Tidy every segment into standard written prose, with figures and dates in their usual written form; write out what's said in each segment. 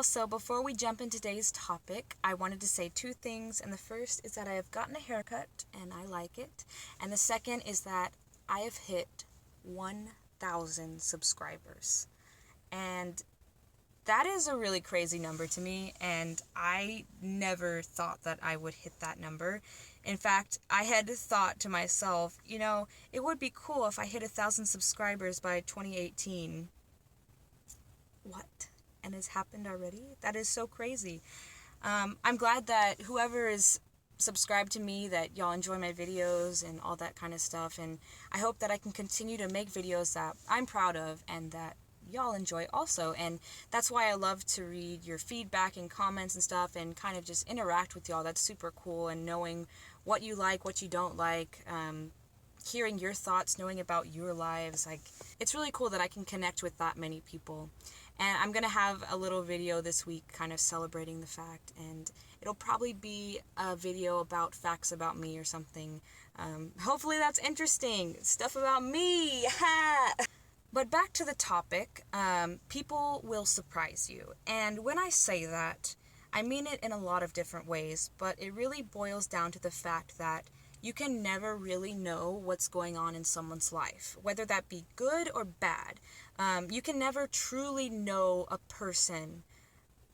So before we jump into today's topic, I wanted to say two things. And the first is that I have gotten a haircut and I like it. And the second is that I have hit 1,000 subscribers. And that is a really crazy number to me, and I never thought that I would hit that number. In fact, I had thought to myself, it would be cool if I hit 1,000 subscribers by 2018. What? And it's happened already? That is so crazy. I'm glad that whoever is subscribed to me, that y'all enjoy my videos and all that kind of stuff, and I hope that I can continue to make videos that I'm proud of and that y'all enjoy also. And that's why I love to read your feedback and comments and stuff and kind of just interact with y'all. That's super cool. And knowing what you like, what you don't like, hearing your thoughts, knowing about your lives, it's really cool that I can connect with that many people. And I'm gonna have a little video this week kind of celebrating the fact, and it'll probably be a video about facts about me or something. Hopefully that's interesting. Stuff about me. But back to the topic, people will surprise you. And when I say that, I mean it in a lot of different ways, but it really boils down to the fact that you can never really know what's going on in someone's life, whether that be good or bad. You can never truly know a person,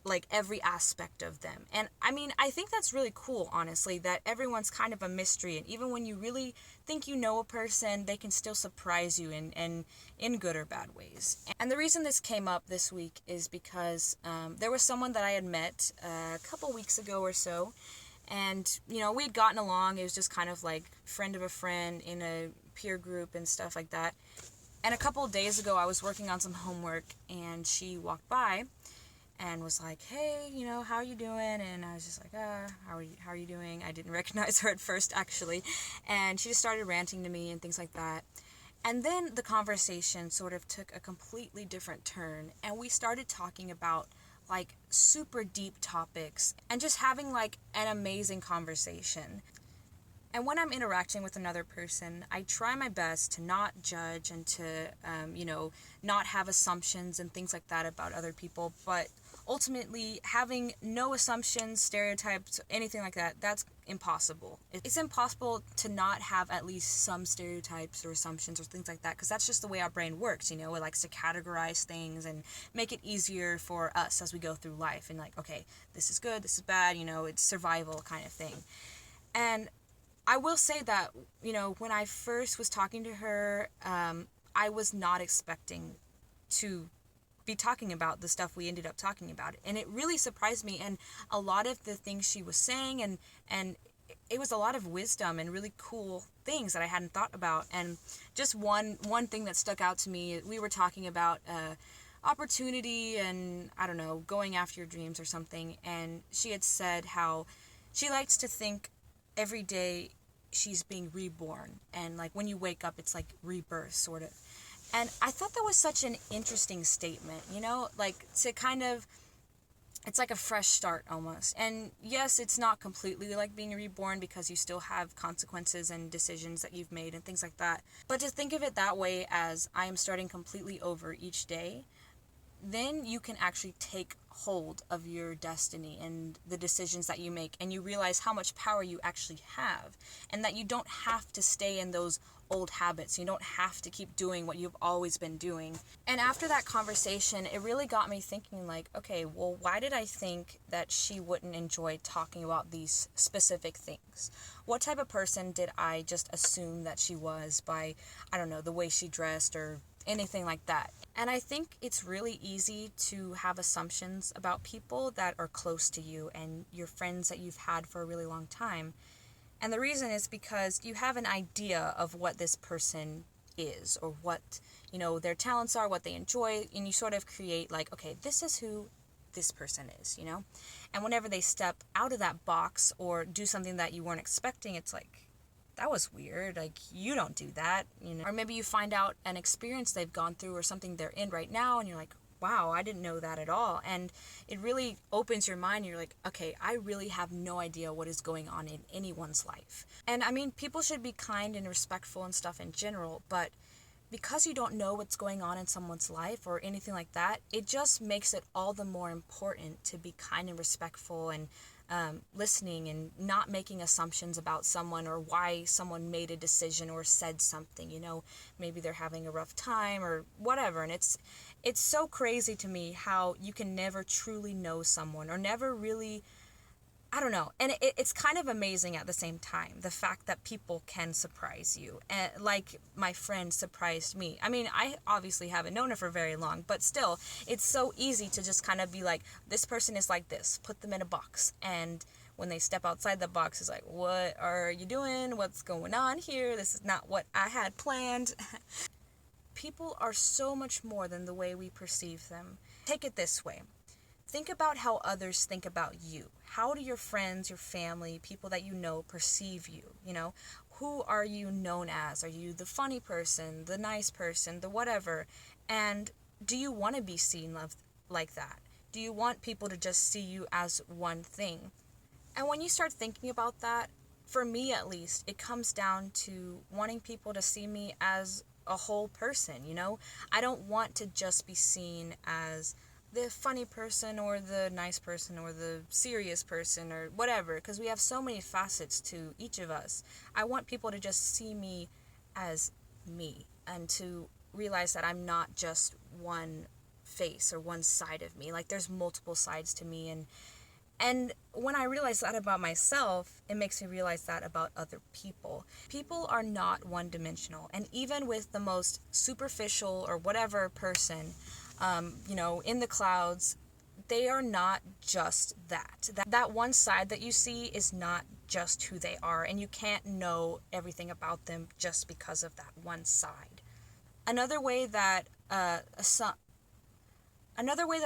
like every aspect of them. And I think that's really cool, honestly, that everyone's kind of a mystery, and even when you really think you know a person, they can still surprise you in good or bad ways. And the reason this came up this week is because there was someone that I had met a couple weeks ago or so, and we had gotten along. It was just kind of like friend of a friend in a peer group and stuff like that. And a couple of days ago, I was working on some homework, and she walked by and was like, hey, how are you doing? And I was just like, how are you doing? I didn't recognize her at first, actually. And she just started ranting to me and things like that. And then the conversation sort of took a completely different turn, and we started talking about super deep topics and just having an amazing conversation. And when I'm interacting with another person, I try my best to not judge and to, not have assumptions and things like that about other people. But ultimately, having no assumptions, stereotypes, anything like that, that's impossible. It's impossible to not have at least some stereotypes or assumptions or things like that, because that's just the way our brain works, It likes to categorize things and make it easier for us as we go through life. And okay, this is good, this is bad, it's survival kind of thing. And I will say that, when I first was talking to her, I was not expecting to be talking about the stuff we ended up talking about. And it really surprised me. And a lot of the things she was saying, and it was a lot of wisdom and really cool things that I hadn't thought about. And just one thing that stuck out to me, we were talking about opportunity and, I don't know, going after your dreams or something. And she had said how she likes to think every day she's being reborn, and when you wake up, it's rebirth, sort of. And I thought that was such an interesting statement, to kind of, it's like a fresh start almost. And yes, it's not completely like being reborn, because you still have consequences and decisions that you've made and things like that. But to think of it that way, as I am starting completely over each day, then you can actually take hold of your destiny and the decisions that you make, and you realize how much power you actually have, and that you don't have to stay in those old habits. You don't have to keep doing what you've always been doing. And after that conversation, it really got me thinking, okay, well, why did I think that she wouldn't enjoy talking about these specific things? What type of person did I just assume that she was by, I don't know, the way she dressed or anything like that? And I think it's really easy to have assumptions about people that are close to you and your friends that you've had for a really long time. And the reason is because you have an idea of what this person is, or what, their talents are, what they enjoy, and you sort of create okay, this is who this person is, And whenever they step out of that box or do something that you weren't expecting, it's that was weird, you don't do that, Or maybe you find out an experience they've gone through or something they're in right now, and you're like, wow, I didn't know that at all. And it really opens your mind. You're like, okay, I really have no idea what is going on in anyone's life. And people should be kind and respectful and stuff in general, but because you don't know what's going on in someone's life or anything like that, it just makes it all the more important to be kind and respectful and listening and not making assumptions about someone or why someone made a decision or said something. Maybe they're having a rough time or whatever. And it's so crazy to me how you can never truly know someone or never really, I don't know. And it's kind of amazing at the same time, the fact that people can surprise you. And like my friend surprised me. I mean, I obviously haven't known her for very long, but still, it's so easy to just kind of be like, this person is like this, put them in a box. And when they step outside the box, it's like, what are you doing? What's going on here? This is not what I had planned. People are so much more than the way we perceive them. Take it this way. Think about how others think about you. How do your friends, your family, people that you know perceive you? Who are you known as? Are you the funny person, the nice person, the whatever? And do you want to be seen like that? Do you want people to just see you as one thing? And when you start thinking about that, for me at least, it comes down to wanting people to see me as a whole person, I don't want to just be seen as the funny person or the nice person or the serious person or whatever, because we have so many facets to each of us. I want people to just see me as me and to realize that I'm not just one face or one side of me. Like, there's multiple sides to me, and when I realize that about myself, it makes me realize that about other people. People are not one-dimensional, and even with the most superficial or whatever person, in the clouds, they are not just that. That one side that you see is not just who they are, and you can't know everything about them just because of that one side. Another way that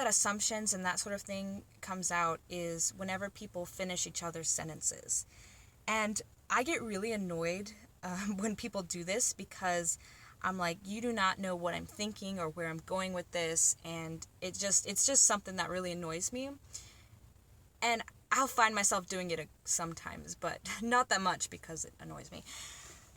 assumptions and that sort of thing comes out is whenever people finish each other's sentences. And I get really annoyed when people do this, because I'm like, you do not know what I'm thinking or where I'm going with this, and it's just something that really annoys me. And I'll find myself doing it sometimes, but not that much because it annoys me.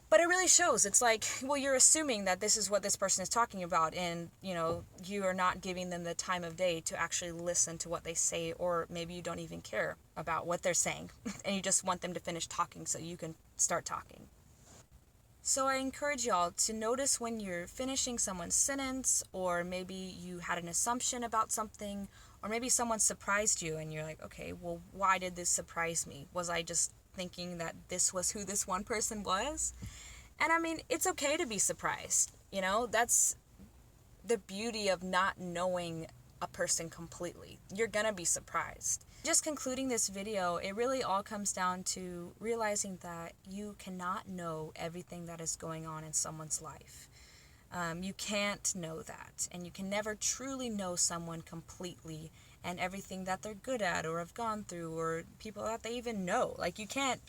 But it really shows. It's like, well, you're assuming that this is what this person is talking about, and, you are not giving them the time of day to actually listen to what they say, or maybe you don't even care about what they're saying, and you just want them to finish talking so you can start talking. So I encourage y'all to notice when you're finishing someone's sentence, or maybe you had an assumption about something, or maybe someone surprised you and you're like, okay, well, why did this surprise me? Was I just thinking that this was who this one person was? And I mean, it's okay to be surprised. That's the beauty of not knowing a person completely. You're gonna be surprised. Just concluding this video, it really all comes down to realizing that you cannot know everything that is going on in someone's life. You can't know that, and you can never truly know someone completely and everything that they're good at or have gone through or people that they even know. Like, you can't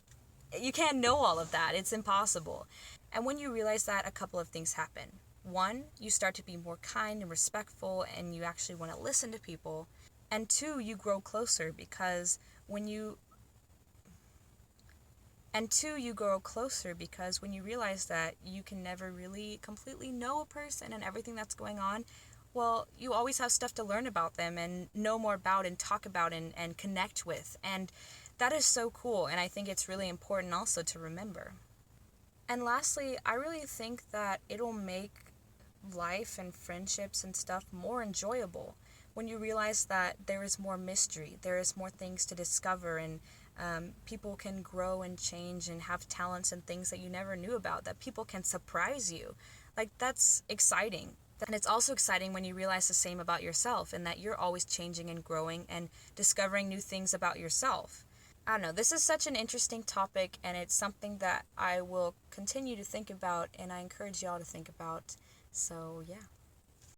know all of that. It's impossible. And when you realize that, a couple of things happen. One, you start to be more kind and respectful, and you actually want to listen to people. And two, you grow closer, because when you realize that you can never really completely know a person and everything that's going on, well, you always have stuff to learn about them and know more about and talk about and connect with. And that is so cool, and I think it's really important also to remember. And lastly, I really think that it'll make life and friendships and stuff more enjoyable when you realize that there is more mystery, there is more things to discover, and people can grow and change and have talents and things that you never knew about, that people can surprise you. Like, that's exciting. And it's also exciting when you realize the same about yourself, and that you're always changing and growing and discovering new things about yourself. I don't know, this is such an interesting topic, and it's something that I will continue to think about, and I encourage y'all to think about. So, yeah.